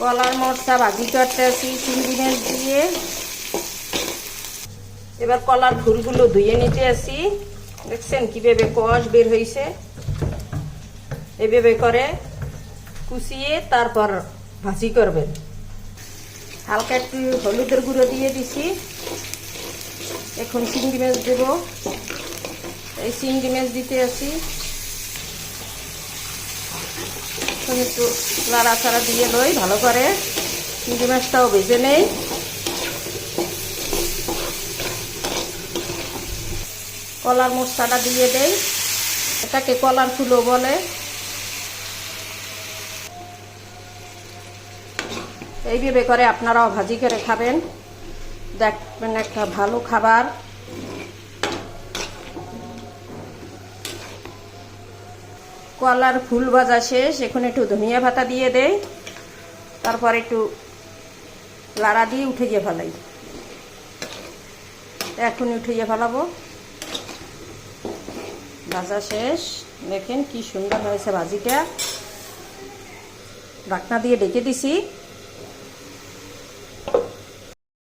কলার মরচা ভাজি করতেছি চিংড়ি মাছ দিয়ে। এবার কলার ফুলগুলো ধুয়ে নিতে আসি। দেখছেন কিভাবে কষ বের হয়েছে। এভাবে করে কুচিয়ে তারপর ভাজি করবেন। হালকা একটু হলুদের গুঁড়ো দিয়ে দিছি। এখন চিংড়ি মাছ দেব। এই চিংড়ি মাছ দিতে আসি। একটু নাড়াচাড়া দিয়ে লই ভালো করে। চিংড়ি মাছটাও ভেজে নেই। কলার মশলাটা দিয়ে দেই। এটাকে কলার ফুলও বলে। এইভাবে করে আপনারাও ভাজি করে খাবেন, দেখবেন একটা ভালো খাবার। কলার ফুল ভাজা শেষ। এখন একটু ধনিয়া পাতা দিয়ে দেই। তারপর একটু লাড়া দিয়ে উঠিয়ে ফেলাই। এখন উঠিয়ে ফেলাবো। ভাজা শেষ। দেখেন কি সুন্দর হয়েছে ভাজিটা। ঢাকনা দিয়ে ঢেকে দিছি।